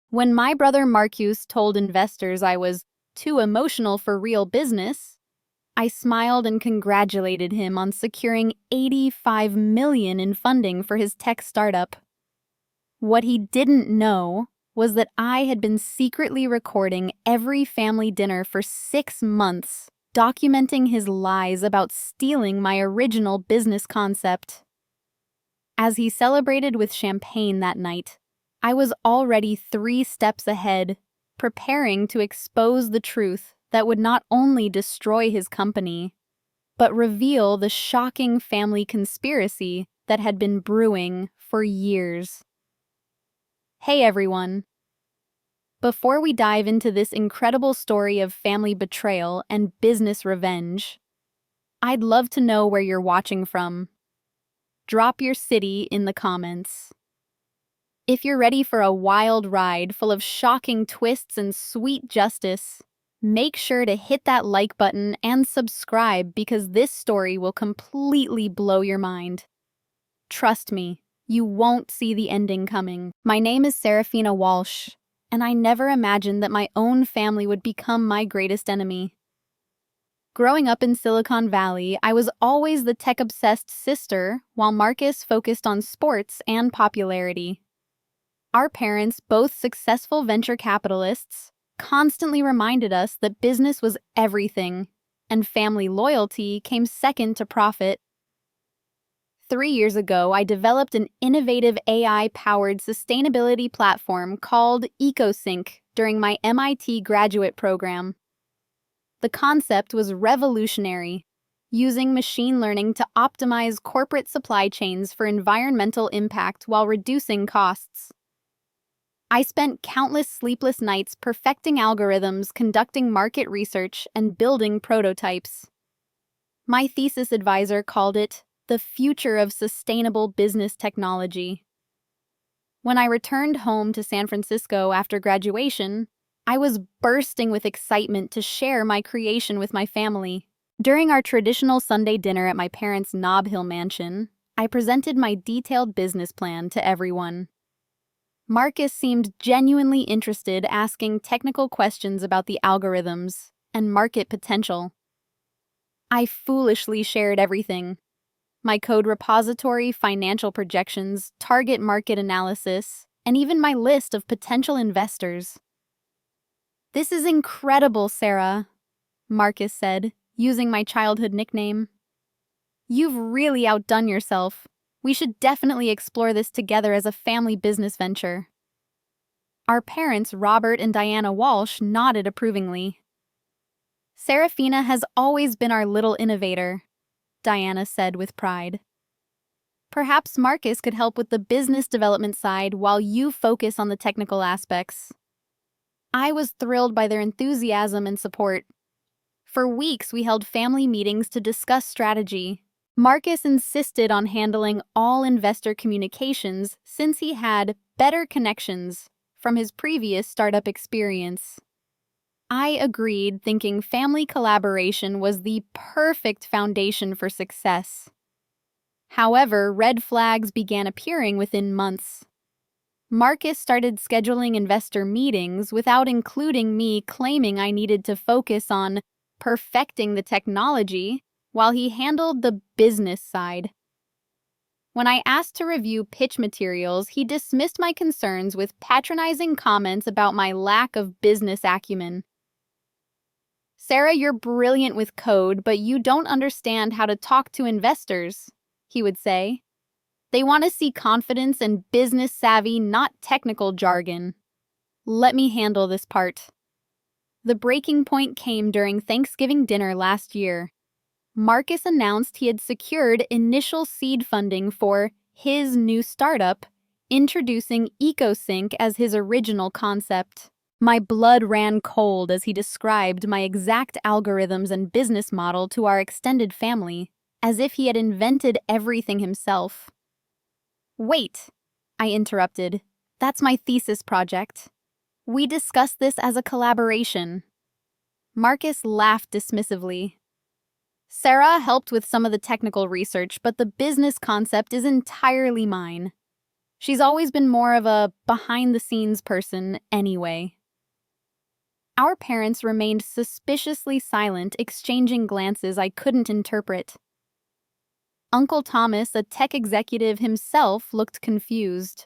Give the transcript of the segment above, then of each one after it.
When my brother Marcus told investors I was too emotional for real business, I smiled and congratulated him on securing $85 million in funding for his tech startup. What he didn't know was that I had been secretly recording every family dinner for 6 months, documenting his lies about stealing my original business concept. As he celebrated with champagne that night, I was already 3 steps ahead, preparing to expose the truth that would not only destroy his company, but reveal the shocking family conspiracy that had been brewing for years. Hey everyone! Before we dive into this incredible story of family betrayal and business revenge, I'd love to know where you're watching from. Drop your city in the comments. If you're ready for a wild ride full of shocking twists and sweet justice, make sure to hit that like button and subscribe because this story will completely blow your mind. Trust me, you won't see the ending coming. My name is Seraphina Walsh, and I never imagined that my own family would become my greatest enemy. Growing up in Silicon Valley, I was always the tech-obsessed sister, while Marcus focused on sports and popularity. Our parents, both successful venture capitalists, constantly reminded us that business was everything, and family loyalty came second to profit. 3 years ago, I developed an innovative AI-powered sustainability platform called EcoSync during my MIT graduate program. The concept was revolutionary, using machine learning to optimize corporate supply chains for environmental impact while reducing costs. I spent countless sleepless nights perfecting algorithms, conducting market research, and building prototypes. My thesis advisor called it the future of sustainable business technology. When I returned home to San Francisco after graduation, I was bursting with excitement to share my creation with my family. During our traditional Sunday dinner at my parents' Nob Hill mansion, I presented my detailed business plan to everyone. Marcus seemed genuinely interested, asking technical questions about the algorithms and market potential. I foolishly shared everything: my code repository, financial projections, target market analysis, and even my list of potential investors. "This is incredible, Sarah," Marcus said, using my childhood nickname. "You've really outdone yourself. We should definitely explore this together as a family business venture." Our parents, Robert and Diana Walsh, nodded approvingly. "Seraphina has always been our little innovator," Diana said with pride. "Perhaps Marcus could help with the business development side while you focus on the technical aspects." I was thrilled by their enthusiasm and support. For weeks, we held family meetings to discuss strategy. Marcus insisted on handling all investor communications since he had better connections from his previous startup experience. I agreed, thinking family collaboration was the perfect foundation for success. However, red flags began appearing within months. Marcus started scheduling investor meetings without including me, claiming I needed to focus on perfecting the technology while he handled the business side. When I asked to review pitch materials, he dismissed my concerns with patronizing comments about my lack of business acumen. "Sarah, you're brilliant with code, but you don't understand how to talk to investors," he would say. "They want to see confidence and business savvy, not technical jargon. Let me handle this part." The breaking point came during Thanksgiving dinner last year. Marcus announced he had secured initial seed funding for his new startup, introducing EcoSync as his original concept. My blood ran cold as he described my exact algorithms and business model to our extended family, as if he had invented everything himself. "Wait," I interrupted. "That's my thesis project. We discussed this as a collaboration." Marcus laughed dismissively. "Sarah helped with some of the technical research, but the business concept is entirely mine." She's always been more of a behind-the-scenes person anyway. Our parents remained suspiciously silent, exchanging glances I couldn't interpret. Uncle Thomas, a tech executive himself, looked confused.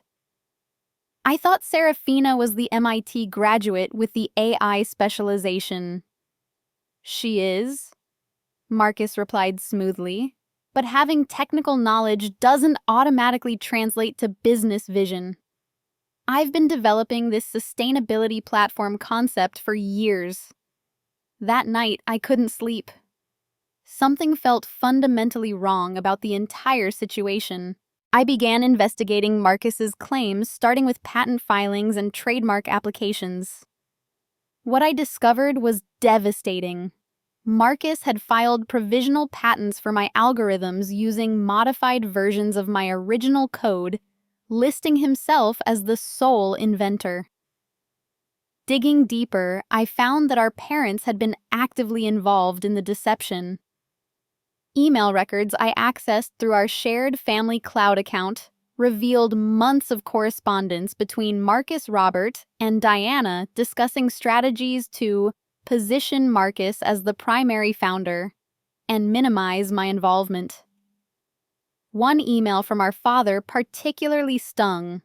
I thought Seraphina was the MIT graduate with the AI specialization. She is, Marcus replied smoothly, but having technical knowledge doesn't automatically translate to business vision. I've been developing this sustainability platform concept for years. That night, I couldn't sleep. Something felt fundamentally wrong about the entire situation. I began investigating Marcus's claims, starting with patent filings and trademark applications. What I discovered was devastating. Marcus had filed provisional patents for my algorithms using modified versions of my original code, listing himself as the sole inventor. Digging deeper, I found that our parents had been actively involved in the deception. Email records I accessed through our shared family cloud account revealed months of correspondence between Marcus Robert and Diana discussing strategies to position Marcus as the primary founder and minimize my involvement. One email from our father particularly stung.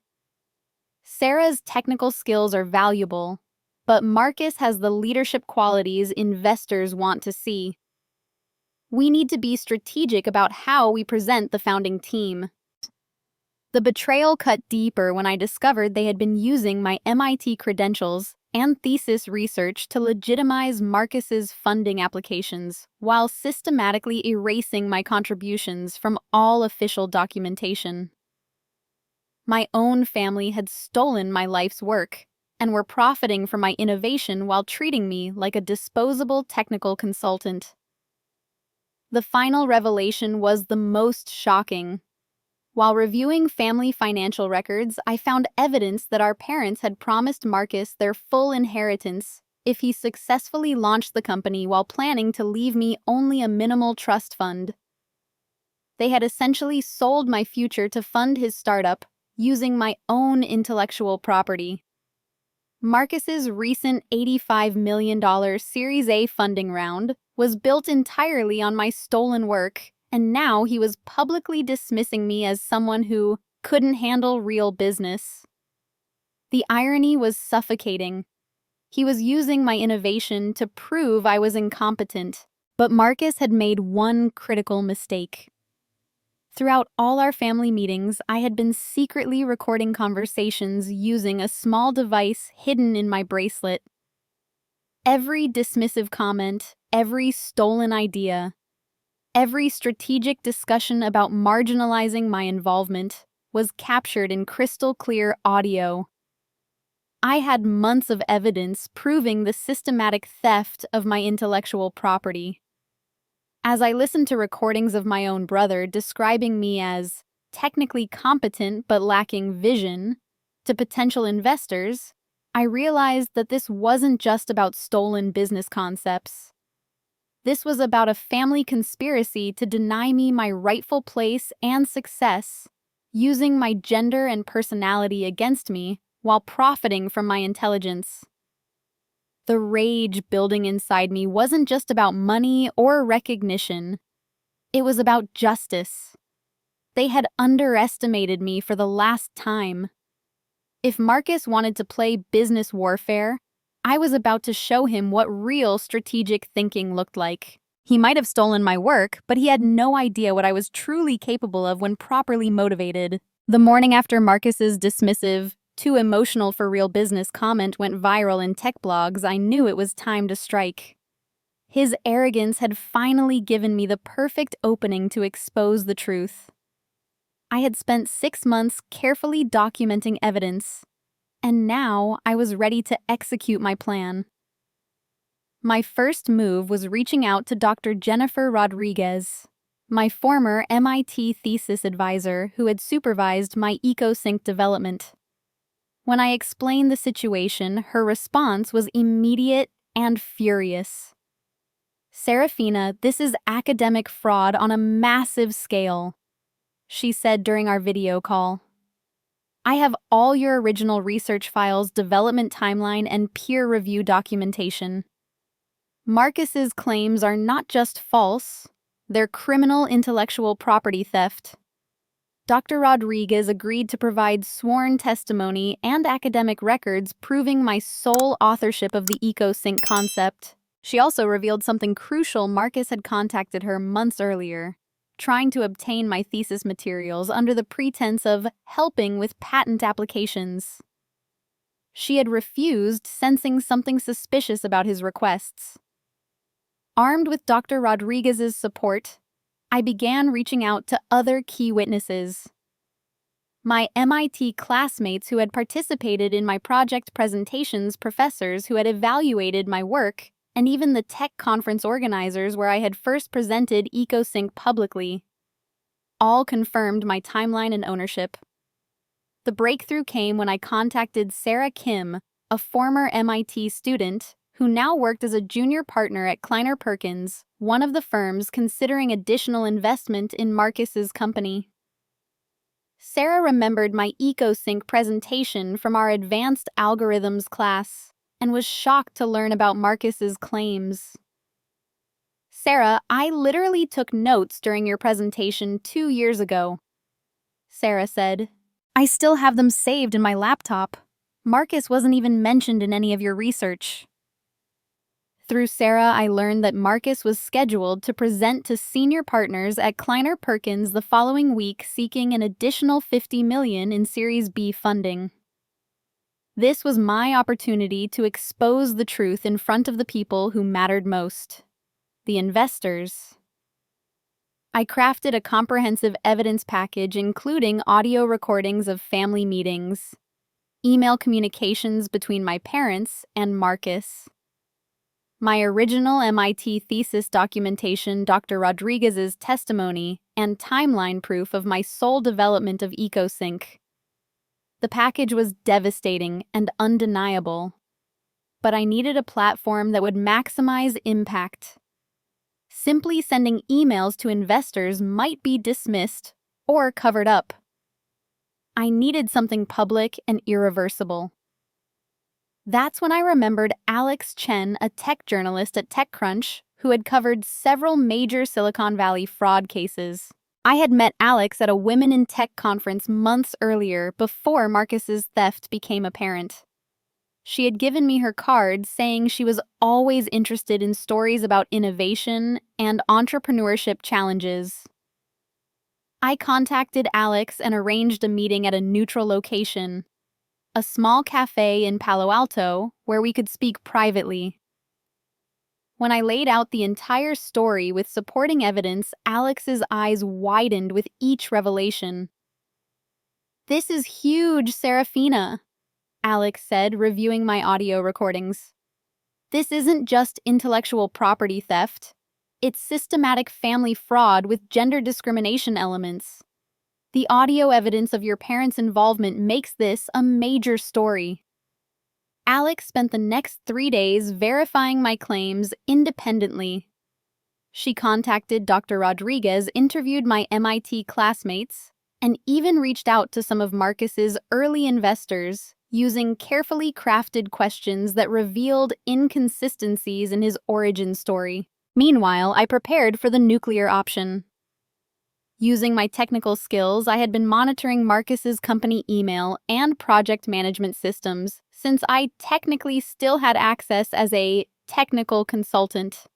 Sarah's technical skills are valuable, but Marcus has the leadership qualities investors want to see. We need to be strategic about how we present the founding team. The betrayal cut deeper when I discovered they had been using my MIT credentials and thesis research to legitimize Marcus's funding applications while systematically erasing my contributions from all official documentation. My own family had stolen my life's work and were profiting from my innovation while treating me like a disposable technical consultant. The final revelation was the most shocking. While reviewing family financial records, I found evidence that our parents had promised Marcus their full inheritance if he successfully launched the company while planning to leave me only a minimal trust fund. They had essentially sold my future to fund his startup using my own intellectual property. Marcus's recent $85 million Series A funding round was built entirely on my stolen work, and now he was publicly dismissing me as someone who couldn't handle real business. The irony was suffocating. He was using my innovation to prove I was incompetent, but Marcus had made one critical mistake. Throughout all our family meetings, I had been secretly recording conversations using a small device hidden in my bracelet. Every dismissive comment, every stolen idea, every strategic discussion about marginalizing my involvement was captured in crystal clear audio. I had months of evidence proving the systematic theft of my intellectual property. As I listened to recordings of my own brother describing me as technically competent but lacking vision to potential investors, I realized that this wasn't just about stolen business concepts. This was about a family conspiracy to deny me my rightful place and success, using my gender and personality against me while profiting from my intelligence. The rage building inside me wasn't just about money or recognition. It was about justice. They had underestimated me for the last time. If Marcus wanted to play business warfare, I was about to show him what real strategic thinking looked like. He might have stolen my work, but he had no idea what I was truly capable of when properly motivated. The morning after Marcus's dismissive, "too emotional for real business" comment went viral in tech blogs, I knew it was time to strike. His arrogance had finally given me the perfect opening to expose the truth. I had spent 6 months carefully documenting evidence, and now I was ready to execute my plan. My first move was reaching out to Dr. Jennifer Rodriguez, my former MIT thesis advisor who had supervised my EcoSync development. When I explained the situation, her response was immediate and furious. "Seraphina, this is academic fraud on a massive scale," she said during our video call. I have all your original research files, development timeline, and peer review documentation. Marcus's claims are not just false, they're criminal intellectual property theft. Dr. Rodriguez agreed to provide sworn testimony and academic records proving my sole authorship of the EcoSync concept. She also revealed something crucial: Marcus had contacted her months earlier, trying to obtain my thesis materials under the pretense of helping with patent applications. She had refused, sensing something suspicious about his requests. Armed with Dr. Rodriguez's support, I began reaching out to other key witnesses. My MIT classmates who had participated in my project presentations, professors who had evaluated my work, and even the tech conference organizers where I had first presented EcoSync publicly. All confirmed my timeline and ownership. The breakthrough came when I contacted Sarah Kim, a former MIT student who now worked as a junior partner at Kleiner Perkins, one of the firms considering additional investment in Marcus's company. Sarah remembered my EcoSync presentation from our advanced algorithms class and was shocked to learn about Marcus's claims. "Sarah, I literally took notes during your presentation 2 years ago," Sarah said. "I still have them saved in my laptop. Marcus wasn't even mentioned in any of your research." Through Sarah, I learned that Marcus was scheduled to present to senior partners at Kleiner Perkins the following week, seeking an additional $50 million in Series B funding. This was my opportunity to expose the truth in front of the people who mattered most: the investors. I crafted a comprehensive evidence package including audio recordings of family meetings, email communications between my parents and Marcus, my original MIT thesis documentation, Dr. Rodriguez's testimony, and timeline proof of my sole development of EcoSync. The package was devastating and undeniable, but I needed a platform that would maximize impact. Simply sending emails to investors might be dismissed or covered up. I needed something public and irreversible. That's when I remembered Alex Chen, a tech journalist at TechCrunch, who had covered several major Silicon Valley fraud cases. I had met Alex at a Women in Tech conference months earlier, before Marcus's theft became apparent. She had given me her card, saying she was always interested in stories about innovation and entrepreneurship challenges. I contacted Alex and arranged a meeting at a neutral location, a small cafe in Palo Alto where we could speak privately. When I laid out the entire story with supporting evidence, Alex's eyes widened with each revelation. "This is huge, Seraphina," Alex said, reviewing my audio recordings. "This isn't just intellectual property theft. It's systematic family fraud with gender discrimination elements. The audio evidence of your parents' involvement makes this a major story." Alex spent the next 3 days verifying my claims independently. She contacted Dr. Rodriguez, interviewed my MIT classmates, and even reached out to some of Marcus's early investors, using carefully crafted questions that revealed inconsistencies in his origin story. Meanwhile, I prepared for the nuclear option. Using my technical skills, I had been monitoring Marcus's company email and project management systems, since I technically still had access as a technical consultant.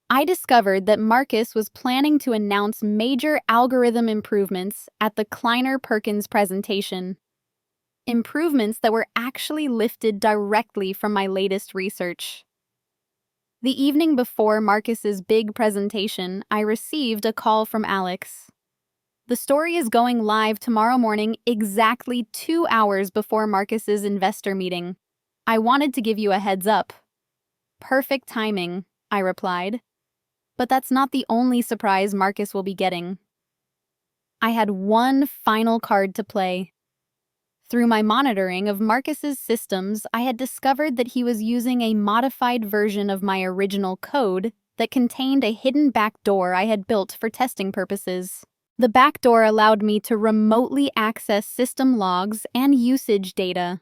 I discovered that Marcus was planning to announce major algorithm improvements at the Kleiner Perkins presentation. Improvements that were actually lifted directly from my latest research. The evening before Marcus's big presentation, I received a call from Alex. "The story is going live tomorrow morning, exactly 2 hours before Marcus's investor meeting. I wanted to give you a heads up." "Perfect timing," I replied. "But that's not the only surprise Marcus will be getting." I had one final card to play. Through my monitoring of Marcus's systems, I had discovered that he was using a modified version of my original code that contained a hidden backdoor I had built for testing purposes. The backdoor allowed me to remotely access system logs and usage data,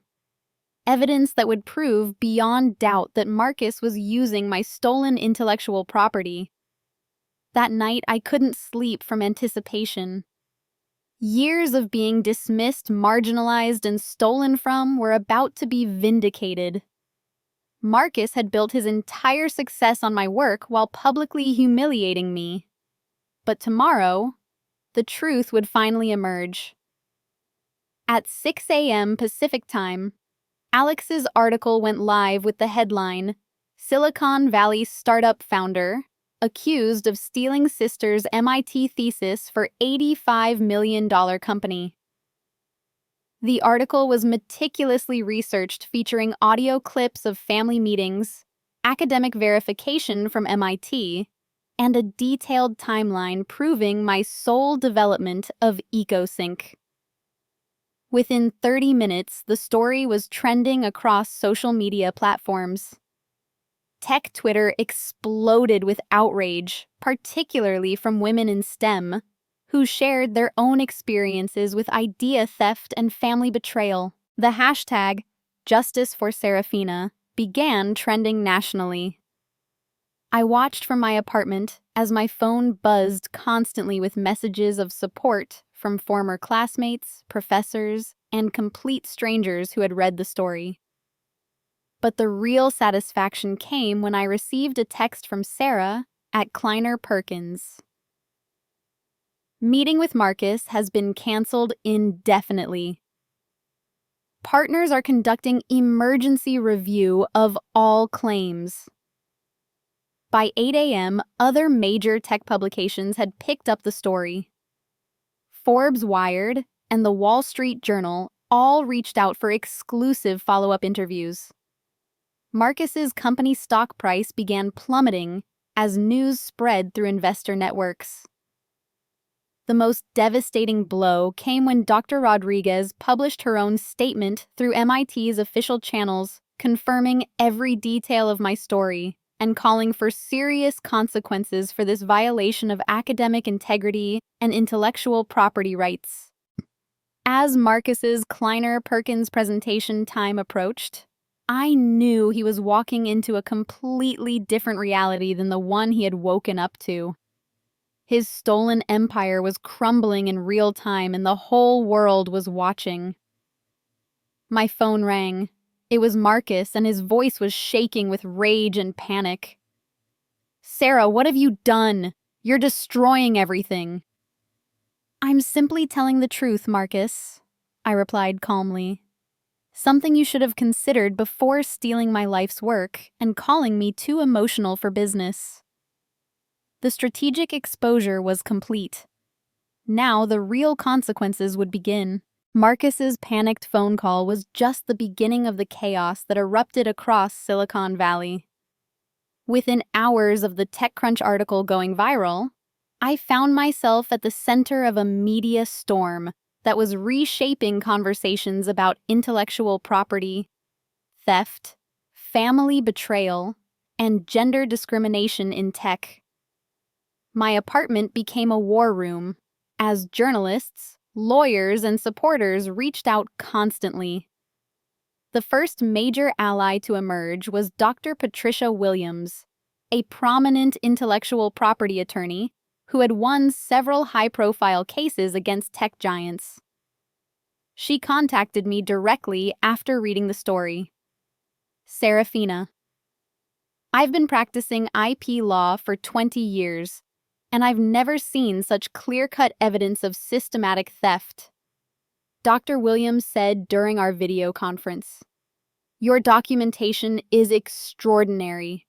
evidence that would prove beyond doubt that Marcus was using my stolen intellectual property. That night, I couldn't sleep from anticipation. Years of being dismissed, marginalized, and stolen from were about to be vindicated. Marcus had built his entire success on my work while publicly humiliating me. But tomorrow, the truth would finally emerge. At 6 a.m. Pacific Time, Alex's article went live with the headline, "Silicon Valley Startup Founder Accused of Stealing Sister's MIT Thesis for $85 million Company." The article was meticulously researched, featuring audio clips of family meetings, academic verification from MIT, and a detailed timeline proving my sole development of EcoSync. Within 30 minutes, the story was trending across social media platforms. Tech Twitter exploded with outrage, particularly from women in STEM, who shared their own experiences with idea theft and family betrayal. The hashtag Justice for Seraphina began trending nationally. I watched from my apartment as my phone buzzed constantly with messages of support from former classmates, professors, and complete strangers who had read the story. But the real satisfaction came when I received a text from Sarah at Kleiner Perkins. Meeting with Marcus has been canceled indefinitely. Partners are conducting emergency review of all claims. By 8 a.m., other major tech publications had picked up the story. Forbes, Wired, and the Wall Street Journal all reached out for exclusive follow-up interviews. Marcus's company stock price began plummeting as news spread through investor networks. The most devastating blow came when Dr. Rodriguez published her own statement through MIT's official channels, confirming every detail of my story and calling for serious consequences for this violation of academic integrity and intellectual property rights. As Marcus's Kleiner Perkins presentation time approached, I knew he was walking into a completely different reality than the one he had woken up to. His stolen empire was crumbling in real time, and the whole world was watching. My phone rang. It was Marcus, and his voice was shaking with rage and panic. "Sarah, what have you done? You're destroying everything." "I'm simply telling the truth, Marcus," I replied calmly. "Something you should have considered before stealing my life's work and calling me too emotional for business." The strategic exposure was complete. Now the real consequences would begin. Marcus's panicked phone call was just the beginning of the chaos that erupted across Silicon Valley. Within hours of the TechCrunch article going viral, I found myself at the center of a media storm that was reshaping conversations about intellectual property, theft, family betrayal, and gender discrimination in tech. My apartment became a war room as journalists, lawyers, and supporters reached out constantly. The first major ally to emerge was Dr. Patricia Williams, a prominent intellectual property attorney who had won several high-profile cases against tech giants. She contacted me directly after reading the story. "Seraphina, I've been practicing IP law for 20 years, and I've never seen such clear-cut evidence of systematic theft," Dr. Williams said during our video conference. "Your documentation is extraordinary.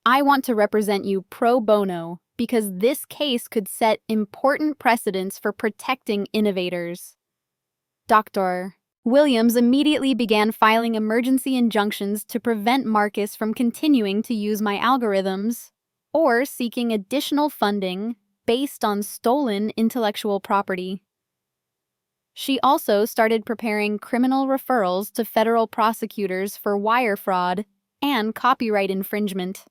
I want to represent you pro bono because this case could set important precedents for protecting innovators." Dr. Williams immediately began filing emergency injunctions to prevent Marcus from continuing to use my algorithms or seeking additional funding based on stolen intellectual property. She also started preparing criminal referrals to federal prosecutors for wire fraud and copyright infringement.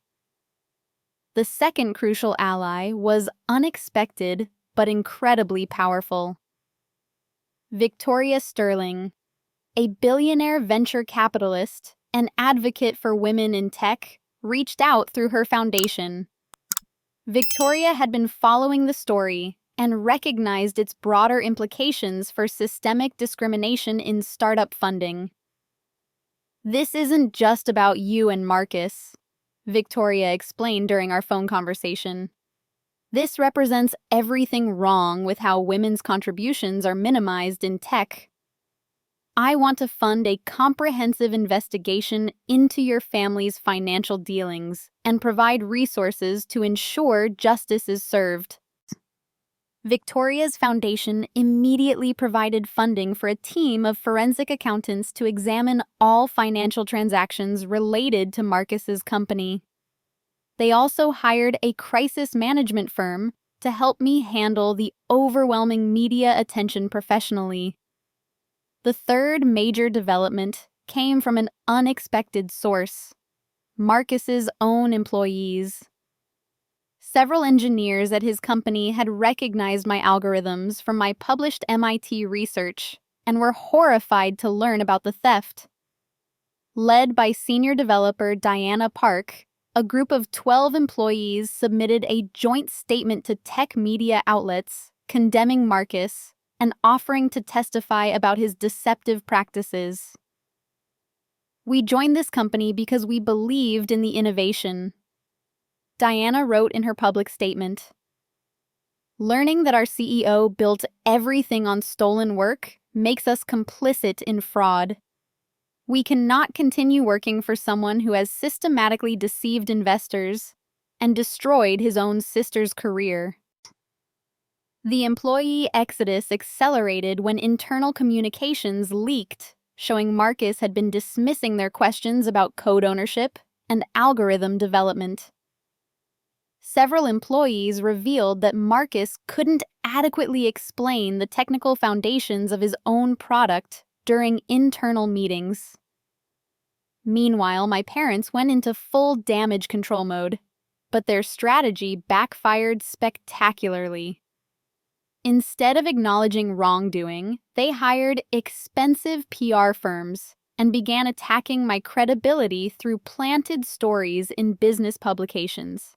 The second crucial ally was unexpected but incredibly powerful. Victoria Sterling, a billionaire venture capitalist and advocate for women in tech, reached out through her foundation. Victoria had been following the story and recognized its broader implications for systemic discrimination in startup funding. "This isn't just about you and Marcus," Victoria explained during our phone conversation. "This represents everything wrong with how women's contributions are minimized in tech. I want to fund a comprehensive investigation into your family's financial dealings and provide resources to ensure justice is served." Victoria's foundation immediately provided funding for a team of forensic accountants to examine all financial transactions related to Marcus's company. They also hired a crisis management firm to help me handle the overwhelming media attention professionally. The third major development came from an unexpected source: Marcus's own employees. Several engineers at his company had recognized my algorithms from my published MIT research and were horrified to learn about the theft. Led by senior developer Diana Park, a group of 12 employees submitted a joint statement to tech media outlets condemning Marcus and offering to testify about his deceptive practices. "We joined this company because we believed in the innovation," Diana wrote in her public statement. "Learning that our CEO built everything on stolen work makes us complicit in fraud. We cannot continue working for someone who has systematically deceived investors and destroyed his own sister's career." The employee exodus accelerated when internal communications leaked, showing Marcus had been dismissing their questions about code ownership and algorithm development. Several employees revealed that Marcus couldn't adequately explain the technical foundations of his own product during internal meetings. Meanwhile, my parents went into full damage control mode, but their strategy backfired spectacularly. Instead of acknowledging wrongdoing, they hired expensive PR firms and began attacking my credibility through planted stories in business publications.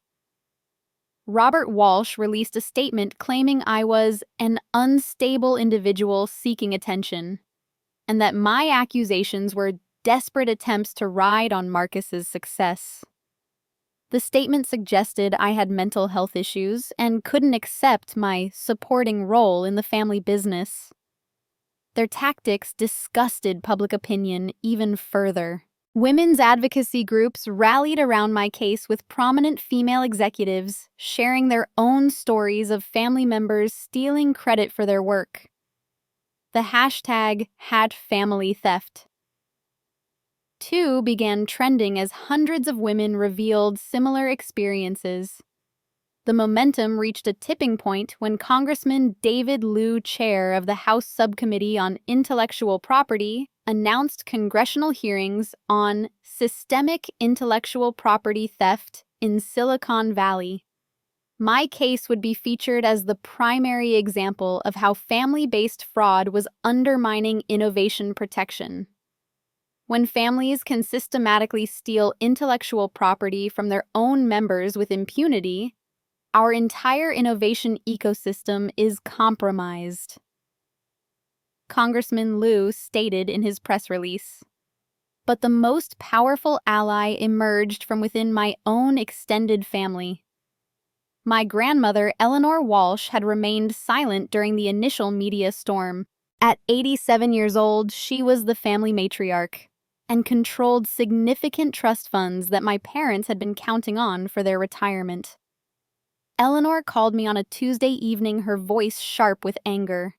Robert Walsh released a statement claiming I was an unstable individual seeking attention, and that my accusations were desperate attempts to ride on Marcus's success. The statement suggested I had mental health issues and couldn't accept my supporting role in the family business. Their tactics disgusted public opinion even further. Women's advocacy groups rallied around my case with prominent female executives sharing their own stories of family members stealing credit for their work. The hashtag #HadFamilyTheft began trending as hundreds of women revealed similar experiences. The momentum reached a tipping point when Congressman David Liu, chair of the House Subcommittee on Intellectual Property, announced congressional hearings on systemic intellectual property theft in Silicon Valley. My case would be featured as the primary example of how family-based fraud was undermining innovation protection. When families can systematically steal intellectual property from their own members with impunity, our entire innovation ecosystem is compromised. Congressman Liu stated in his press release. But the most powerful ally emerged from within my own extended family. My grandmother, Eleanor Walsh, had remained silent during the initial media storm. At 87 years old, she was the family matriarch and controlled significant trust funds that my parents had been counting on for their retirement. Eleanor called me on a Tuesday evening, her voice sharp with anger.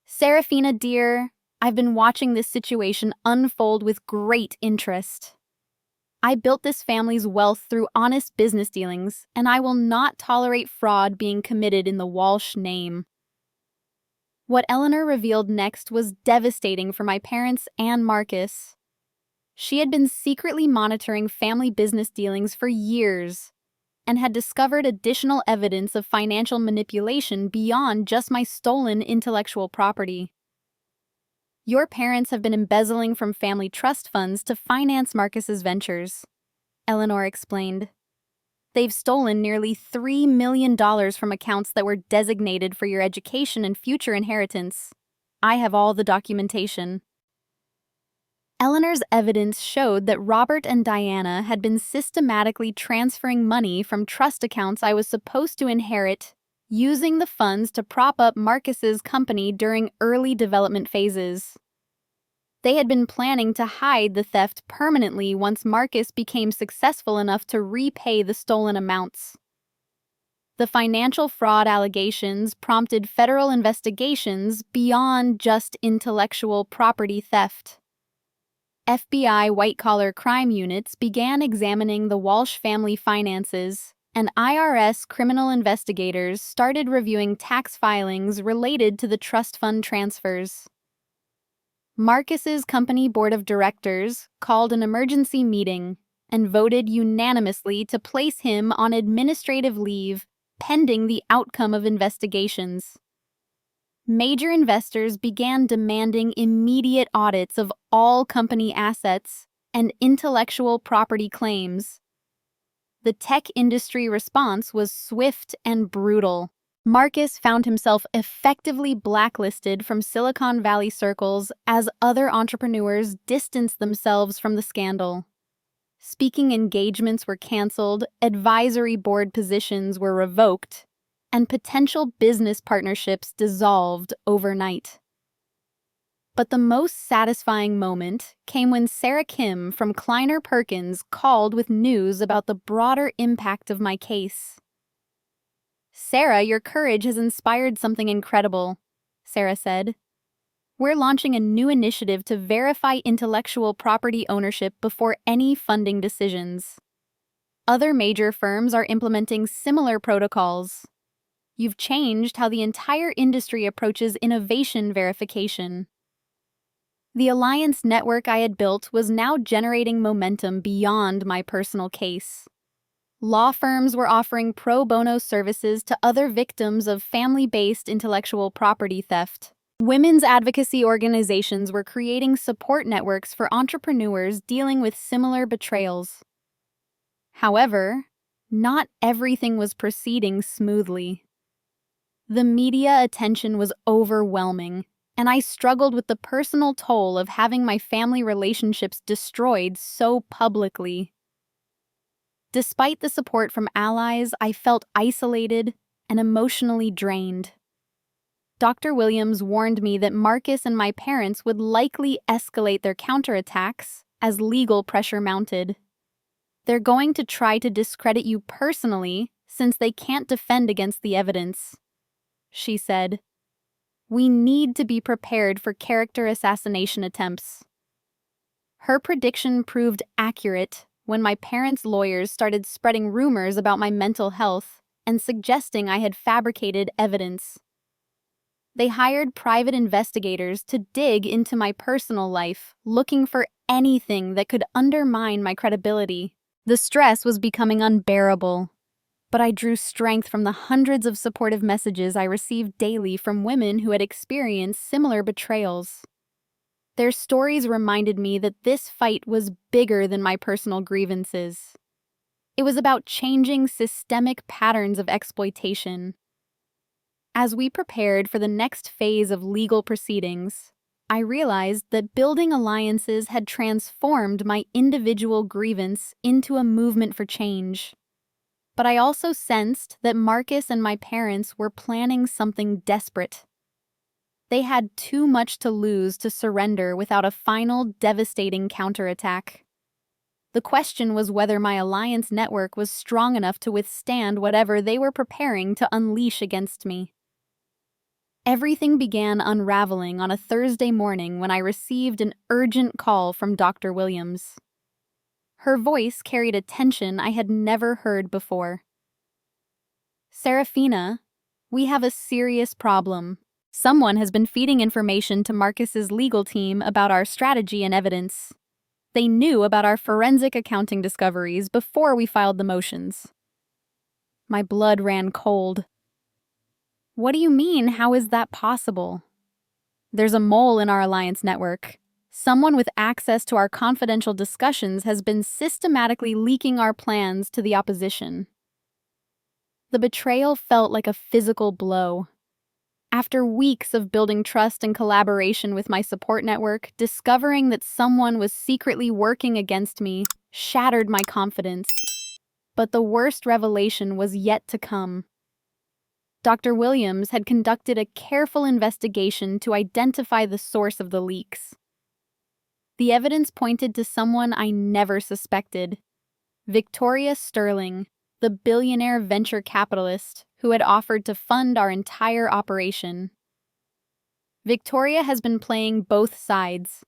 "Seraphina, dear, I've been watching this situation unfold with great interest. I built this family's wealth through honest business dealings, and I will not tolerate fraud being committed in the Walsh name." What Eleanor revealed next was devastating for my parents and Marcus. She had been secretly monitoring family business dealings for years. and had discovered additional evidence of financial manipulation beyond just my stolen intellectual property. Your parents have been embezzling from family trust funds to finance Marcus's ventures, Eleanor explained. They've stolen nearly $3 million from accounts that were designated for your education and future inheritance. I have all the documentation. Eleanor's evidence showed that Robert and Diana had been systematically transferring money from trust accounts I was supposed to inherit, using the funds to prop up Marcus's company during early development phases. They had been planning to hide the theft permanently once Marcus became successful enough to repay the stolen amounts. The financial fraud allegations prompted federal investigations beyond just intellectual property theft. FBI white-collar crime units began examining the Walsh family finances, and IRS criminal investigators started reviewing tax filings related to the trust fund transfers. Marcus's company board of directors called an emergency meeting and voted unanimously to place him on administrative leave pending the outcome of investigations. Major investors began demanding immediate audits of all company assets and intellectual property claims. The tech industry response was swift and brutal. Marcus found himself effectively blacklisted from Silicon Valley circles as other entrepreneurs distanced themselves from the scandal. Speaking engagements were canceled, advisory board positions were revoked, and potential business partnerships dissolved overnight. But the most satisfying moment came when Sarah Kim from Kleiner Perkins called with news about the broader impact of my case. "Sarah, your courage has inspired something incredible," Sarah said. "We're launching a new initiative to verify intellectual property ownership before any funding decisions. Other major firms are implementing similar protocols. You've changed how the entire industry approaches innovation verification." The alliance network I had built was now generating momentum beyond my personal case. Law firms were offering pro bono services to other victims of family-based intellectual property theft. Women's advocacy organizations were creating support networks for entrepreneurs dealing with similar betrayals. However, not everything was proceeding smoothly. The media attention was overwhelming, and I struggled with the personal toll of having my family relationships destroyed so publicly. Despite the support from allies, I felt isolated and emotionally drained. Dr. Williams warned me that Marcus and my parents would likely escalate their counterattacks as legal pressure mounted. "They're going to try to discredit you personally since they can't defend against the evidence," she said. "We need to be prepared for character assassination attempts." Her prediction proved accurate when my parents' lawyers started spreading rumors about my mental health and suggesting I had fabricated evidence. They hired private investigators to dig into my personal life, looking for anything that could undermine my credibility. The stress was becoming unbearable, but I drew strength from the hundreds of supportive messages I received daily from women who had experienced similar betrayals. Their stories reminded me that this fight was bigger than my personal grievances. It was about changing systemic patterns of exploitation. As we prepared for the next phase of legal proceedings, I realized that building alliances had transformed my individual grievance into a movement for change. But I also sensed that Marcus and my parents were planning something desperate. They had too much to lose to surrender without a final, devastating counterattack. The question was whether my alliance network was strong enough to withstand whatever they were preparing to unleash against me. Everything began unraveling on a Thursday morning when I received an urgent call from Dr. Williams. Her voice carried a tension I had never heard before. "Seraphina, we have a serious problem. Someone has been feeding information to Marcus's legal team about our strategy and evidence. They knew about our forensic accounting discoveries before we filed the motions." My blood ran cold. What do you mean? How is that possible? There's a mole in our alliance network. Someone with access to our confidential discussions has been systematically leaking our plans to the opposition. The betrayal felt like a physical blow. After weeks of building trust and collaboration with my support network, discovering that someone was secretly working against me shattered my confidence. But the worst revelation was yet to come. Dr. Williams had conducted a careful investigation to identify the source of the leaks. The evidence pointed to someone I never suspected: Victoria Sterling, the billionaire venture capitalist who had offered to fund our entire operation. Victoria has been playing both sides,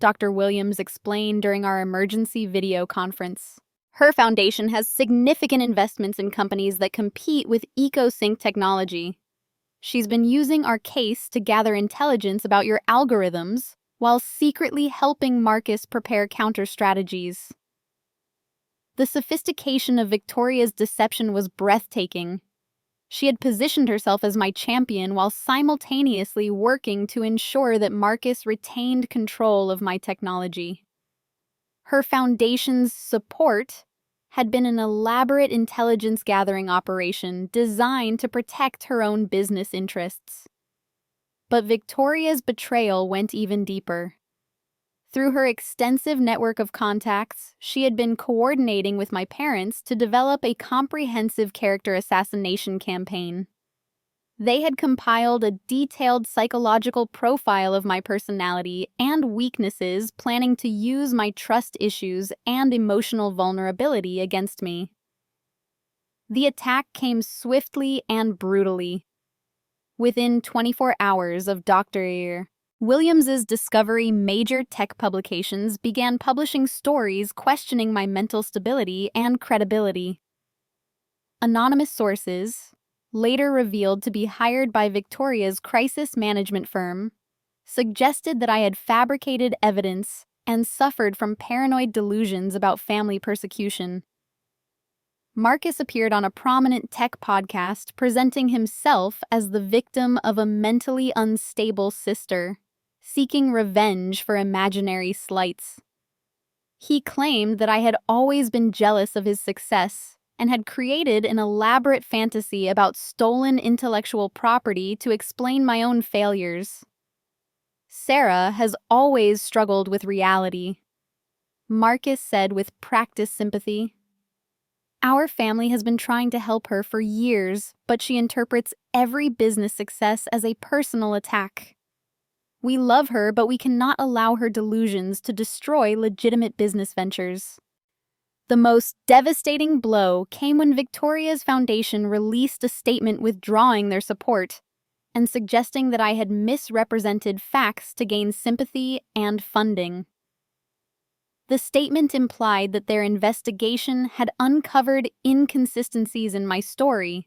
Dr. Williams explained during our emergency video conference. Her foundation has significant investments in companies that compete with EcoSync technology. She's been using our case to gather intelligence about your algorithms while secretly helping Marcus prepare counter-strategies. The sophistication of Victoria's deception was breathtaking. She had positioned herself as my champion while simultaneously working to ensure that Marcus retained control of my technology. Her foundation's support had been an elaborate intelligence-gathering operation designed to protect her own business interests. But Victoria's betrayal went even deeper. Through her extensive network of contacts, she had been coordinating with my parents to develop a comprehensive character assassination campaign. They had compiled a detailed psychological profile of my personality and weaknesses, planning to use my trust issues and emotional vulnerability against me. The attack came swiftly and brutally. Within 24 hours of Dr. Williams's discovery, major tech publications began publishing stories questioning my mental stability and credibility. Anonymous sources, later revealed to be hired by Victoria's crisis management firm, suggested that I had fabricated evidence and suffered from paranoid delusions about family persecution. Marcus appeared on a prominent tech podcast presenting himself as the victim of a mentally unstable sister, seeking revenge for imaginary slights. He claimed that I had always been jealous of his success and had created an elaborate fantasy about stolen intellectual property to explain my own failures. Sarah has always struggled with reality, Marcus said with practiced sympathy. Our family has been trying to help her for years, but she interprets every business success as a personal attack. We love her, but we cannot allow her delusions to destroy legitimate business ventures. The most devastating blow came when Victoria's foundation released a statement withdrawing their support and suggesting that I had misrepresented facts to gain sympathy and funding. The statement implied that their investigation had uncovered inconsistencies in my story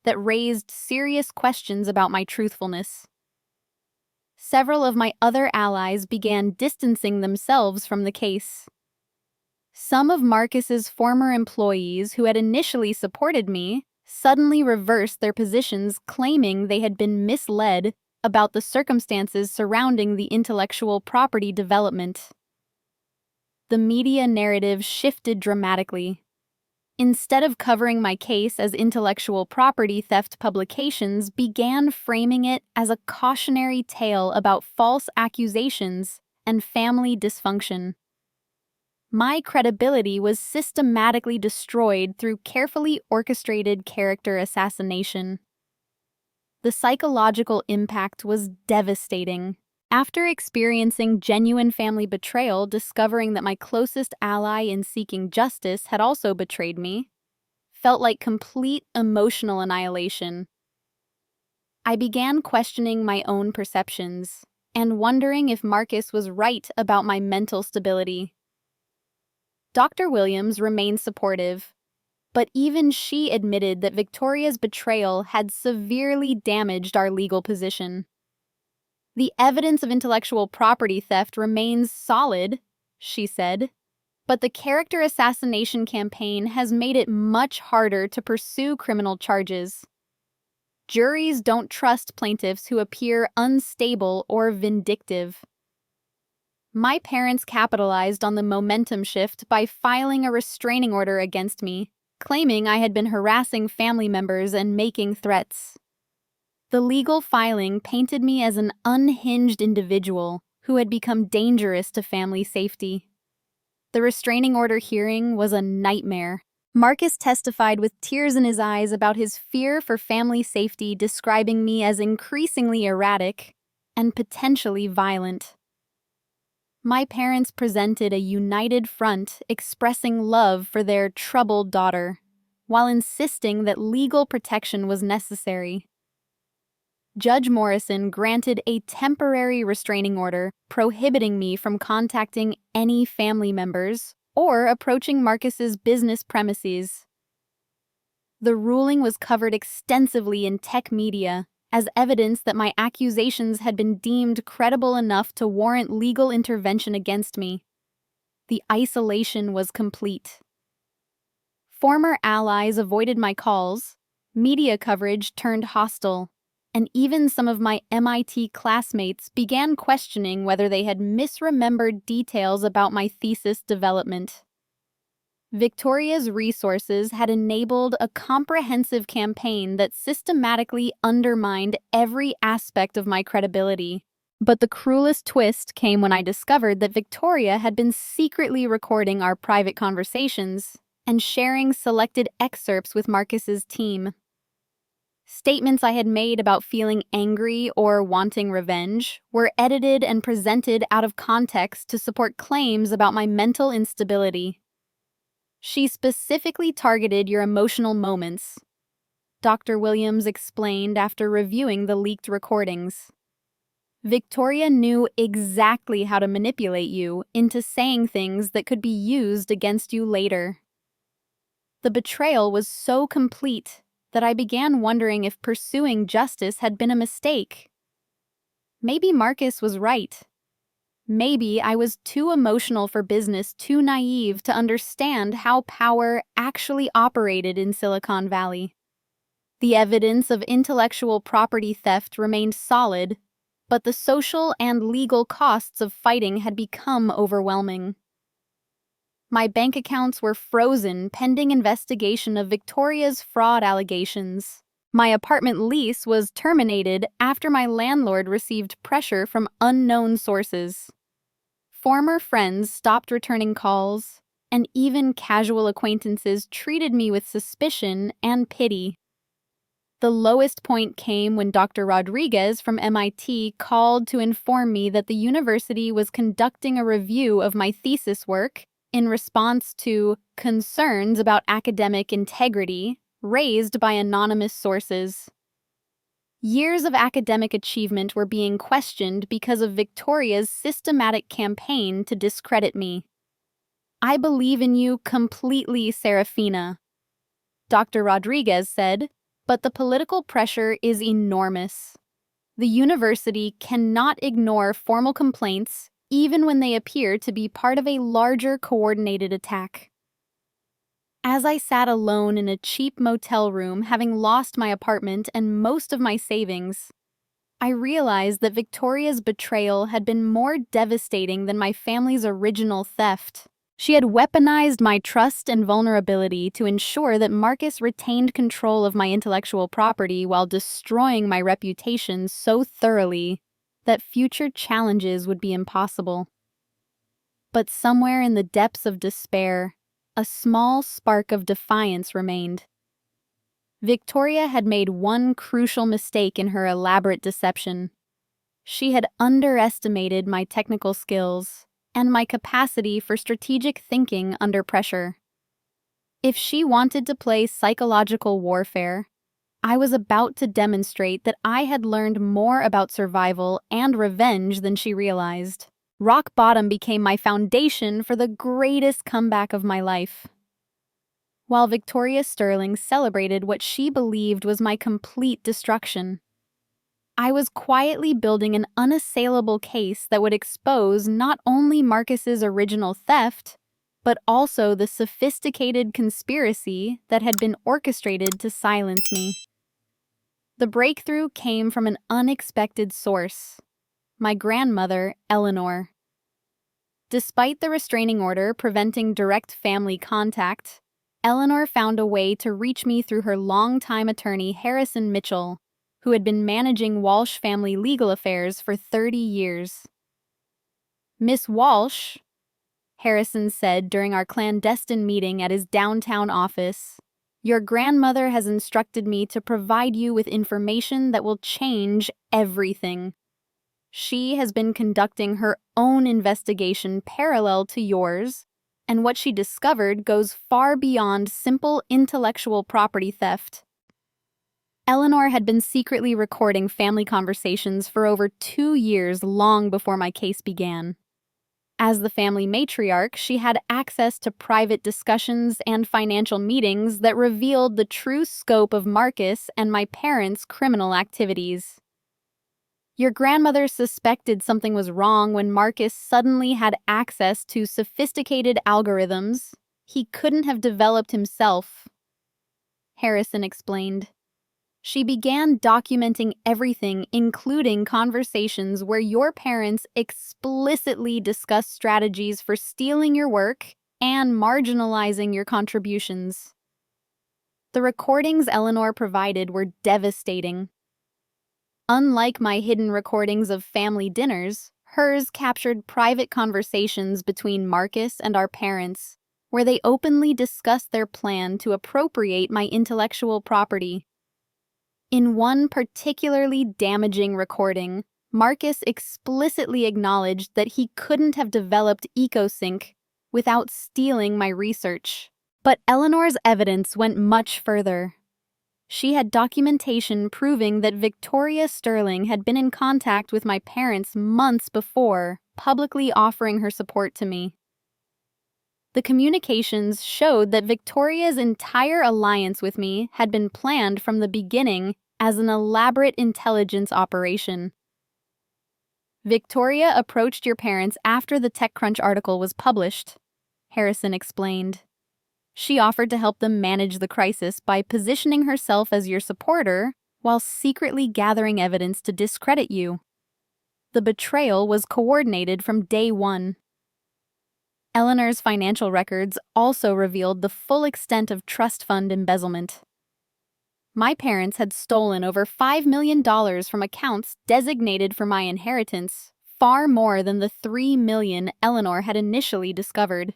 that raised serious questions about my truthfulness. Several of my other allies began distancing themselves from the case. Some of Marcus's former employees who had initially supported me suddenly reversed their positions, claiming they had been misled about the circumstances surrounding the intellectual property development. The media narrative shifted dramatically. Instead of covering my case as intellectual property theft, publications began framing it as a cautionary tale about false accusations and family dysfunction. My credibility was systematically destroyed through carefully orchestrated character assassination. The psychological impact was devastating. After experiencing genuine family betrayal, discovering that my closest ally in seeking justice had also betrayed me felt like complete emotional annihilation. I began questioning my own perceptions and wondering if Marcus was right about my mental stability. Dr. Williams remained supportive, but even she admitted that Victoria's betrayal had severely damaged our legal position. The evidence of intellectual property theft remains solid, she said, But the character assassination campaign has made it much harder to pursue criminal charges. Juries don't trust plaintiffs who appear unstable or vindictive. My parents capitalized on the momentum shift by filing a restraining order against me, claiming I had been harassing family members and making threats. The legal filing painted me as an unhinged individual who had become dangerous to family safety. The restraining order hearing was a nightmare. Marcus testified with tears in his eyes about his fear for family safety, describing me as increasingly erratic and potentially violent. My parents presented a united front expressing love for their troubled daughter, while insisting that legal protection was necessary. Judge Morrison granted a temporary restraining order prohibiting me from contacting any family members or approaching Marcus's business premises. The ruling was covered extensively in tech media as evidence that my accusations had been deemed credible enough to warrant legal intervention against me. The isolation was complete. Former allies avoided my calls, media coverage turned hostile, and even some of my MIT classmates began questioning whether they had misremembered details about my thesis development. Victoria's resources had enabled a comprehensive campaign that systematically undermined every aspect of my credibility. But the cruelest twist came when I discovered that Victoria had been secretly recording our private conversations and sharing selected excerpts with Marcus's team. Statements I had made about feeling angry or wanting revenge were edited and presented out of context to support claims about my mental instability. She specifically targeted your emotional moments, Dr. Williams explained after reviewing the leaked recordings. Victoria knew exactly how to manipulate you into saying things that could be used against you later. The betrayal was so complete that I began wondering if pursuing justice had been a mistake. Maybe Marcus was right. Maybe I was too emotional for business, too naive to understand how power actually operated in Silicon Valley. The evidence of intellectual property theft remained solid, but the social and legal costs of fighting had become overwhelming. My bank accounts were frozen pending investigation of Victoria's fraud allegations. My apartment lease was terminated after my landlord received pressure from unknown sources. Former friends stopped returning calls, and even casual acquaintances treated me with suspicion and pity. The lowest point came when Dr. Rodriguez from MIT called to inform me that the university was conducting a review of my thesis work in response to concerns about academic integrity raised by anonymous sources. Years of academic achievement were being questioned because of Victoria's systematic campaign to discredit me. "I believe in you completely, Seraphina," Dr. Rodriguez said, "but the political pressure is enormous. The university cannot ignore formal complaints even when they appear to be part of a larger coordinated attack." As I sat alone in a cheap motel room, having lost my apartment and most of my savings, I realized that Victoria's betrayal had been more devastating than my family's original theft. She had weaponized my trust and vulnerability to ensure that Marcus retained control of my intellectual property while destroying my reputation so thoroughly that future challenges would be impossible. But somewhere in the depths of despair, a small spark of defiance remained. Victoria had made one crucial mistake in her elaborate deception. She had underestimated my technical skills and my capacity for strategic thinking under pressure. If she wanted to play psychological warfare, I was about to demonstrate that I had learned more about survival and revenge than she realized. Rock bottom became my foundation for the greatest comeback of my life. While Victoria Sterling celebrated what she believed was my complete destruction, I was quietly building an unassailable case that would expose not only Marcus's original theft, but also the sophisticated conspiracy that had been orchestrated to silence me. The breakthrough came from an unexpected source: my grandmother, Eleanor. Despite the restraining order preventing direct family contact, Eleanor found a way to reach me through her longtime attorney, Harrison Mitchell, who had been managing Walsh family legal affairs for 30 years. "Miss Walsh," Harrison said during our clandestine meeting at his downtown office, "your grandmother has instructed me to provide you with information that will change everything. She has been conducting her own investigation parallel to yours, and what she discovered goes far beyond simple intellectual property theft." Eleanor had been secretly recording family conversations for over 2 years, long before my case began. As the family matriarch, she had access to private discussions and financial meetings that revealed the true scope of Marcus and my parents' criminal activities. "Your grandmother suspected something was wrong when Marcus suddenly had access to sophisticated algorithms he couldn't have developed himself," Harrison explained. "She began documenting everything, including conversations where your parents explicitly discussed strategies for stealing your work and marginalizing your contributions." The recordings Eleanor provided were devastating. Unlike my hidden recordings of family dinners, hers captured private conversations between Marcus and our parents, where they openly discussed their plan to appropriate my intellectual property. In one particularly damaging recording, Marcus explicitly acknowledged that he couldn't have developed EcoSync without stealing my research. But Eleanor's evidence went much further. She had documentation proving that Victoria Sterling had been in contact with my parents months before, publicly offering her support to me. The communications showed that Victoria's entire alliance with me had been planned from the beginning as an elaborate intelligence operation. "Victoria approached your parents after the TechCrunch article was published," Harrison explained. "She offered to help them manage the crisis by positioning herself as your supporter while secretly gathering evidence to discredit you. The betrayal was coordinated from day one." Eleanor's financial records also revealed the full extent of trust fund embezzlement. My parents had stolen over $5 million from accounts designated for my inheritance, far more than the $3 million Eleanor had initially discovered.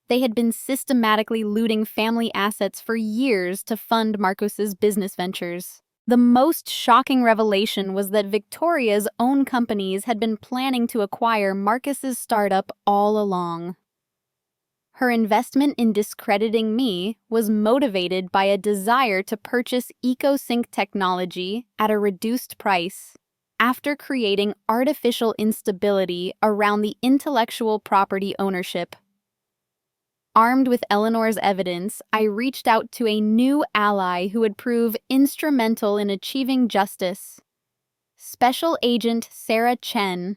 They had been systematically looting family assets for years to fund Marcus's business ventures. The most shocking revelation was that Victoria's own companies had been planning to acquire Marcus's startup all along. Her investment in discrediting me was motivated by a desire to purchase EcoSync technology at a reduced price, after creating artificial instability around the intellectual property ownership. Armed with Eleanor's evidence, I reached out to a new ally who would prove instrumental in achieving justice: Special Agent Sarah Chen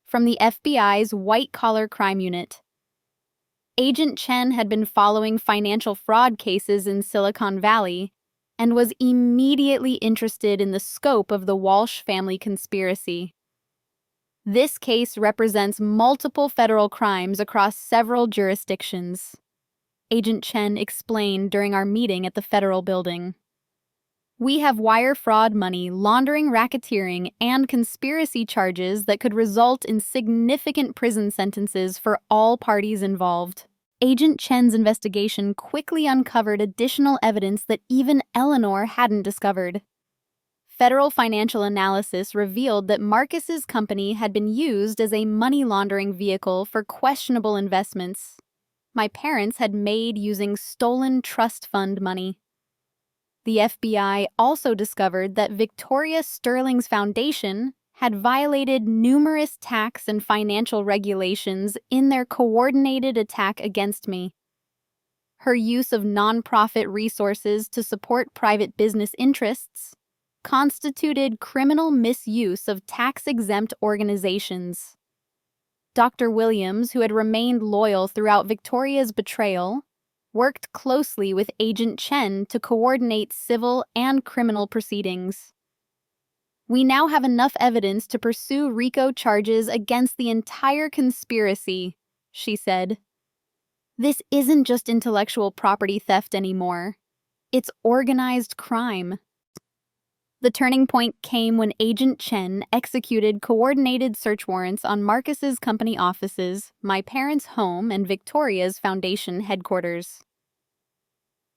from the FBI's White-Collar Crime Unit. Agent Chen had been following financial fraud cases in Silicon Valley and was immediately interested in the scope of the Walsh family conspiracy. This case represents multiple federal crimes across several jurisdictions, Agent Chen explained during our meeting at the federal building. "We have wire fraud, money laundering, racketeering, and conspiracy charges that could result in significant prison sentences for all parties involved." Agent Chen's investigation quickly uncovered additional evidence that even Eleanor hadn't discovered. Federal financial analysis revealed that Marcus's company had been used as a money laundering vehicle for questionable investments my parents had made using stolen trust fund money. The FBI also discovered that Victoria Sterling's foundation had violated numerous tax and financial regulations in their coordinated attack against me. Her use of nonprofit resources to support private business interests constituted criminal misuse of tax-exempt organizations. Dr. Williams, who had remained loyal throughout Victoria's betrayal, worked closely with Agent Chen to coordinate civil and criminal proceedings. We now have enough evidence to pursue RICO charges against the entire conspiracy, she said. This isn't just intellectual property theft anymore. It's organized crime. The turning point came when Agent Chen executed coordinated search warrants on Marcus's company offices, my parents' home, and Victoria's foundation headquarters.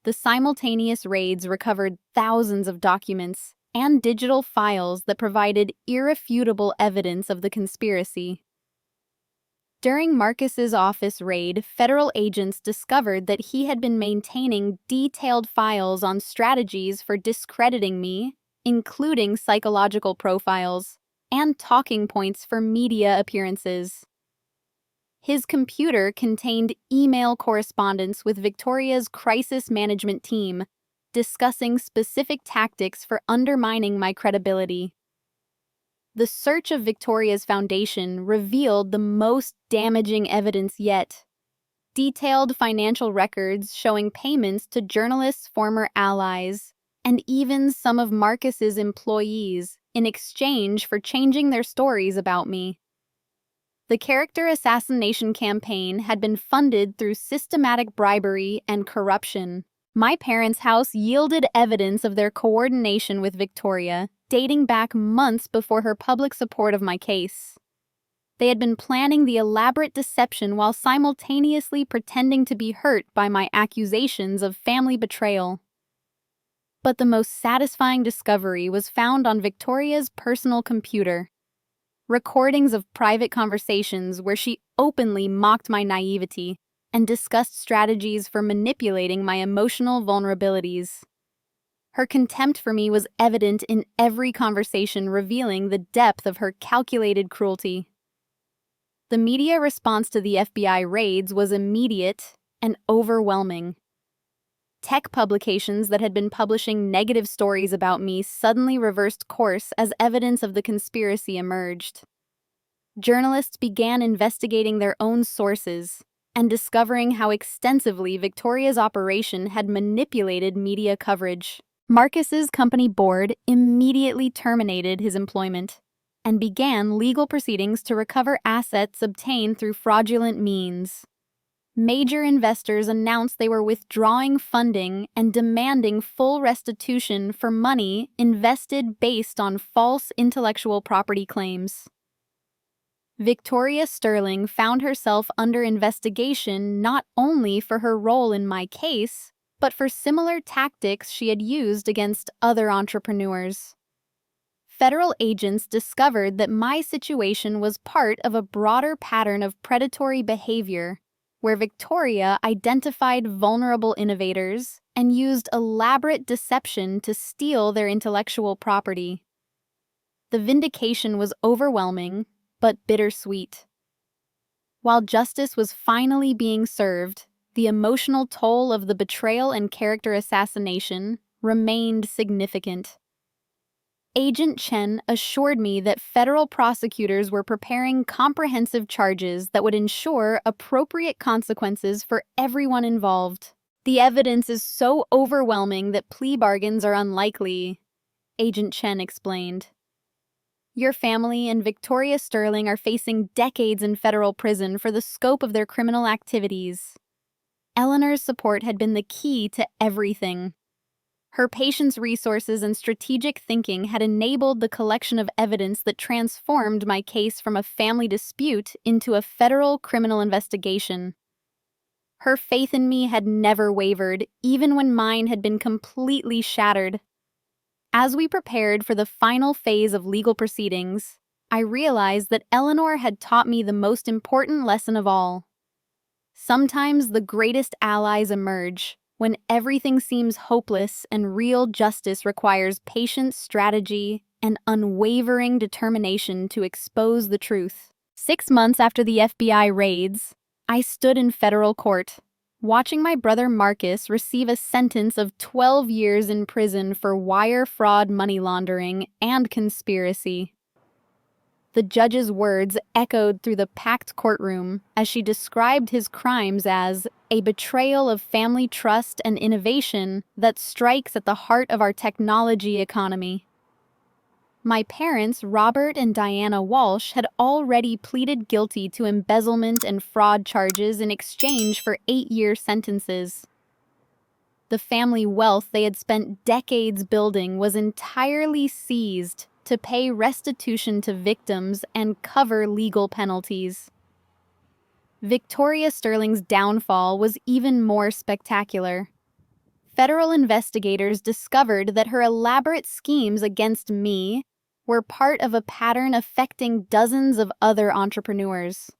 The simultaneous raids recovered thousands of documents and digital files that provided irrefutable evidence of the conspiracy. During Marcus's office raid, federal agents discovered that he had been maintaining detailed files on strategies for discrediting me, including psychological profiles and talking points for media appearances. His computer contained email correspondence with Victoria's crisis management team, discussing specific tactics for undermining my credibility. The search of Victoria's foundation revealed the most damaging evidence yet. Detailed financial records showing payments to journalists' former allies, and even some of Marcus's employees, in exchange for changing their stories about me. The character assassination campaign had been funded through systematic bribery and corruption. My parents' house yielded evidence of their coordination with Victoria, dating back months before her public support of my case. They had been planning the elaborate deception while simultaneously pretending to be hurt by my accusations of family betrayal. But the most satisfying discovery was found on Victoria's personal computer. Recordings of private conversations where she openly mocked my naivety and discussed strategies for manipulating my emotional vulnerabilities. Her contempt for me was evident in every conversation, revealing the depth of her calculated cruelty. The media response to the FBI raids was immediate and overwhelming. Tech publications that had been publishing negative stories about me suddenly reversed course as evidence of the conspiracy emerged. Journalists began investigating their own sources and discovering how extensively Victoria's operation had manipulated media coverage. Marcus's company board immediately terminated his employment and began legal proceedings to recover assets obtained through fraudulent means. Major investors announced they were withdrawing funding and demanding full restitution for money invested based on false intellectual property claims. Victoria Sterling found herself under investigation not only for her role in my case, but for similar tactics she had used against other entrepreneurs. Federal agents discovered that my situation was part of a broader pattern of predatory behavior, where Victoria identified vulnerable innovators and used elaborate deception to steal their intellectual property. The vindication was overwhelming, but bittersweet. While justice was finally being served, the emotional toll of the betrayal and character assassination remained significant. Agent Chen assured me that federal prosecutors were preparing comprehensive charges that would ensure appropriate consequences for everyone involved. The evidence is so overwhelming that plea bargains are unlikely, Agent Chen explained. Your family and Victoria Sterling are facing decades in federal prison for the scope of their criminal activities. Eleanor's support had been the key to everything. Her patience, resources, and strategic thinking had enabled the collection of evidence that transformed my case from a family dispute into a federal criminal investigation. Her faith in me had never wavered, even when mine had been completely shattered. As we prepared for the final phase of legal proceedings, I realized that Eleanor had taught me the most important lesson of all. Sometimes the greatest allies emerge when everything seems hopeless and real justice requires patient strategy and unwavering determination to expose the truth. 6 months after the FBI raids, I stood in federal court, watching my brother Marcus receive a sentence of 12 years in prison for wire fraud, money laundering, and conspiracy. The judge's words echoed through the packed courtroom as she described his crimes as a betrayal of family trust and innovation that strikes at the heart of our technology economy. My parents, Robert and Diana Walsh, had already pleaded guilty to embezzlement and fraud charges in exchange for 8-year sentences. The family wealth they had spent decades building was entirely seized to pay restitution to victims and cover legal penalties. Victoria Sterling's downfall was even more spectacular. Federal investigators discovered that her elaborate schemes against me were part of a pattern affecting dozens of other entrepreneurs.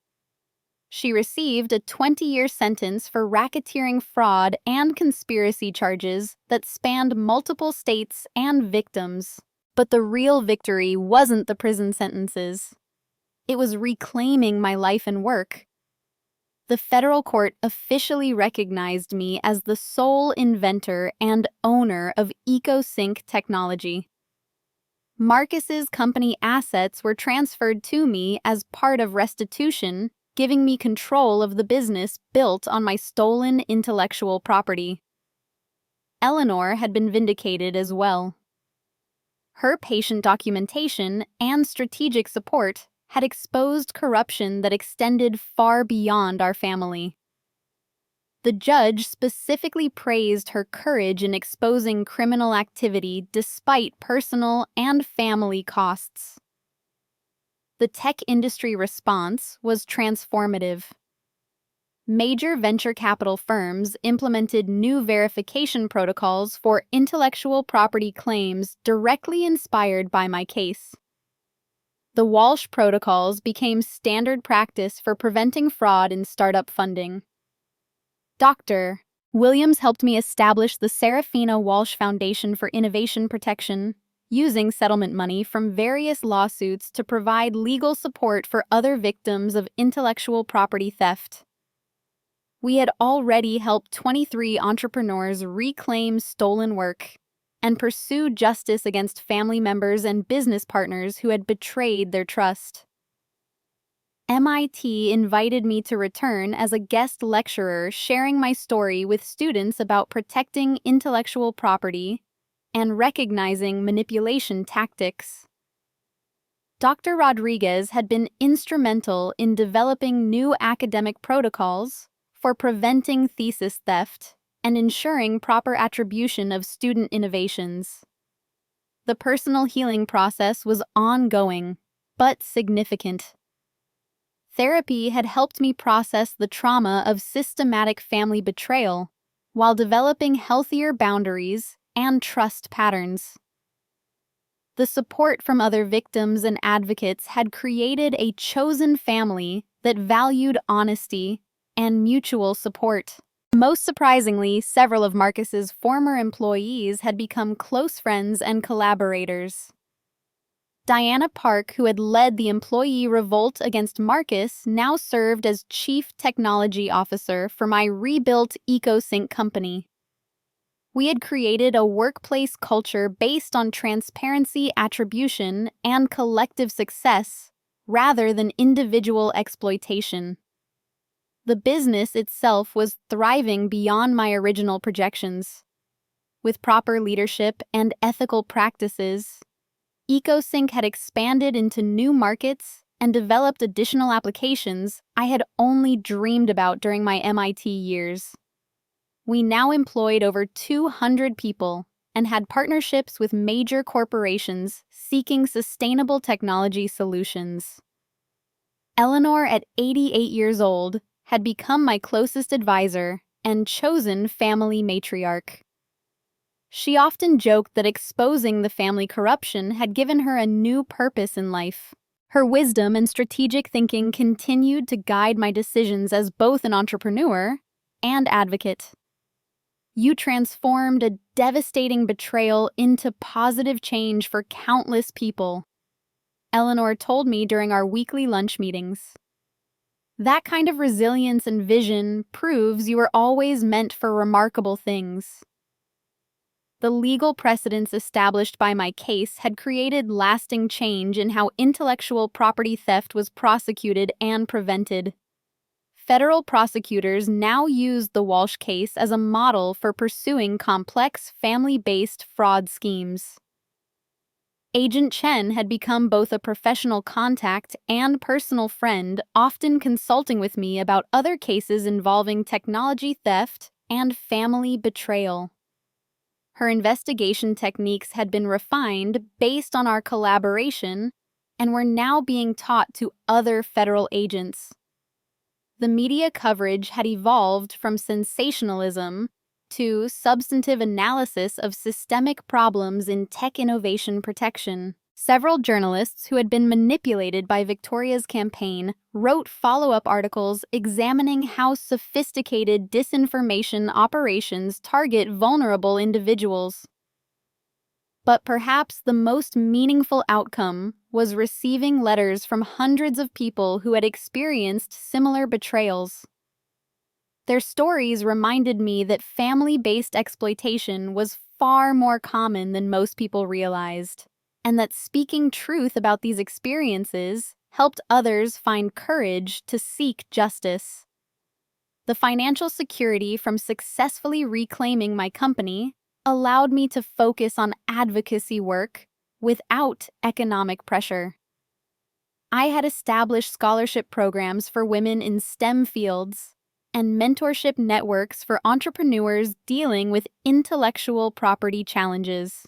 She received a 20-year sentence for racketeering, fraud, and conspiracy charges that spanned multiple states and victims. But the real victory wasn't the prison sentences. It was reclaiming my life and work. The federal court officially recognized me as the sole inventor and owner of EcoSync technology. Marcus's company assets were transferred to me as part of restitution, giving me control of the business built on my stolen intellectual property. Eleanor had been vindicated as well. Her patient documentation and strategic support had exposed corruption that extended far beyond our family. The judge specifically praised her courage in exposing criminal activity despite personal and family costs. The tech industry response was transformative. Major venture capital firms implemented new verification protocols for intellectual property claims directly inspired by my case. The Walsh protocols became standard practice for preventing fraud in startup funding. Dr. Williams helped me establish the Seraphina Walsh Foundation for Innovation Protection, using settlement money from various lawsuits to provide legal support for other victims of intellectual property theft. We had already helped 23 entrepreneurs reclaim stolen work and pursue justice against family members and business partners who had betrayed their trust. MIT invited me to return as a guest lecturer, sharing my story with students about protecting intellectual property and recognizing manipulation tactics. Dr. Rodriguez had been instrumental in developing new academic protocols for preventing thesis theft and ensuring proper attribution of student innovations. The personal healing process was ongoing, but significant. Therapy had helped me process the trauma of systematic family betrayal while developing healthier boundaries and trust patterns. The support from other victims and advocates had created a chosen family that valued honesty and mutual support. Most surprisingly, several of Marcus's former employees had become close friends and collaborators. Diana Park, who had led the employee revolt against Marcus, now served as Chief Technology Officer for my rebuilt EcoSync company. We had created a workplace culture based on transparency, attribution, and collective success, rather than individual exploitation. The business itself was thriving beyond my original projections. With proper leadership and ethical practices, EcoSync had expanded into new markets and developed additional applications I had only dreamed about during my MIT years. We now employed over 200 people and had partnerships with major corporations seeking sustainable technology solutions. Eleanor, at 88 years old, had become my closest advisor and chosen family matriarch. She often joked that exposing the family corruption had given her a new purpose in life. Her wisdom and strategic thinking continued to guide my decisions as both an entrepreneur and advocate. You transformed a devastating betrayal into positive change for countless people, Eleanor told me during our weekly lunch meetings. That kind of resilience and vision proves you were always meant for remarkable things. The legal precedents established by my case had created lasting change in how intellectual property theft was prosecuted and prevented. Federal prosecutors now use the Walsh case as a model for pursuing complex family-based fraud schemes. Agent Chen had become both a professional contact and personal friend, often consulting with me about other cases involving technology theft and family betrayal. Her investigation techniques had been refined based on our collaboration and were now being taught to other federal agents. The media coverage had evolved from sensationalism to substantive analysis of systemic problems in tech innovation protection. Several journalists who had been manipulated by Victoria's campaign wrote follow-up articles examining how sophisticated disinformation operations target vulnerable individuals. But perhaps the most meaningful outcome was receiving letters from hundreds of people who had experienced similar betrayals. Their stories reminded me that family-based exploitation was far more common than most people realized, and that speaking truth about these experiences helped others find courage to seek justice. The financial security from successfully reclaiming my company allowed me to focus on advocacy work without economic pressure. I had established scholarship programs for women in STEM fields and mentorship networks for entrepreneurs dealing with intellectual property challenges.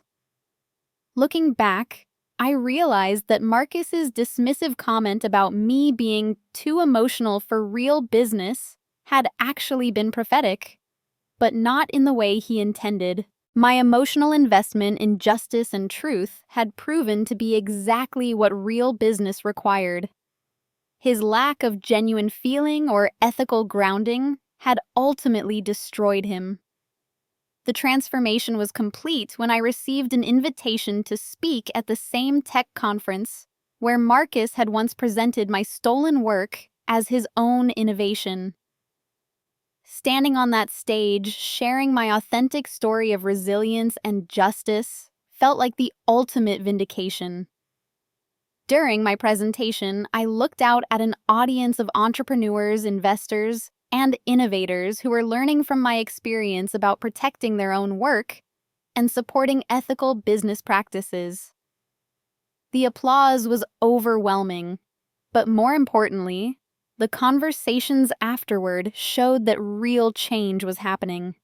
Looking back, I realized that Marcus's dismissive comment about me being too emotional for real business had actually been prophetic, but not in the way he intended. My emotional investment in justice and truth had proven to be exactly what real business required. His lack of genuine feeling or ethical grounding had ultimately destroyed him. The transformation was complete when I received an invitation to speak at the same tech conference where Marcus had once presented my stolen work as his own innovation. Standing on that stage, sharing my authentic story of resilience and justice felt like the ultimate vindication. During my presentation, I looked out at an audience of entrepreneurs, investors, and innovators who were learning from my experience about protecting their own work and supporting ethical business practices. The applause was overwhelming, but more importantly, the conversations afterward showed that real change was happening.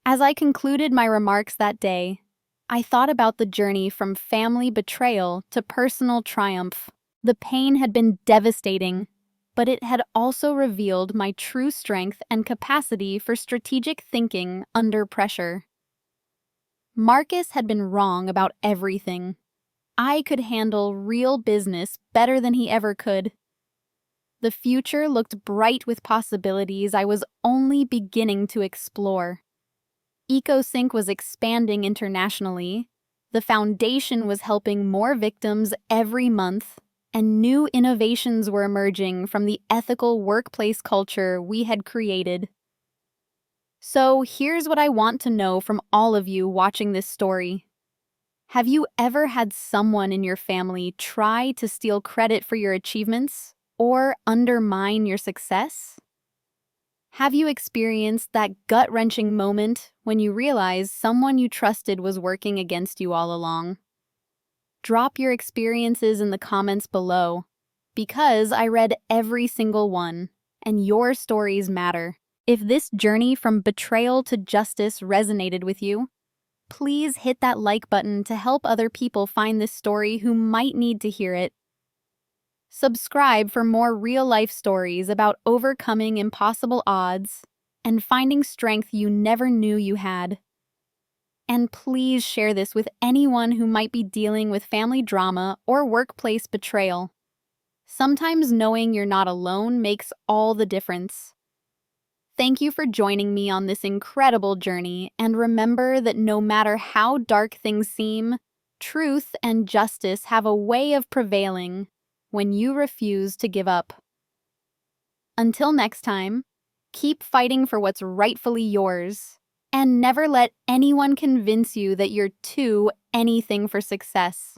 As I concluded my remarks that day, I thought about the journey from family betrayal to personal triumph. The pain had been devastating, but it had also revealed my true strength and capacity for strategic thinking under pressure. Marcus had been wrong about everything. I could handle real business better than he ever could. The future looked bright with possibilities I was only beginning to explore. EcoSync was expanding internationally, the foundation was helping more victims every month, and new innovations were emerging from the ethical workplace culture we had created. So here's what I want to know from all of you watching this story. Have you ever had someone in your family try to steal credit for your achievements or undermine your success? Have you experienced that gut-wrenching moment when you realize someone you trusted was working against you all along? Drop your experiences in the comments below, because I read every single one, and your stories matter. If this journey from betrayal to justice resonated with you, please hit that like button to help other people find this story who might need to hear it. Subscribe for more real-life stories about overcoming impossible odds and finding strength you never knew you had. And please share this with anyone who might be dealing with family drama or workplace betrayal. Sometimes knowing you're not alone makes all the difference. Thank you for joining me on this incredible journey, and remember that no matter how dark things seem, truth and justice have a way of prevailing when you refuse to give up. Until next time, keep fighting for what's rightfully yours, And never let anyone convince you that you're too anything for success.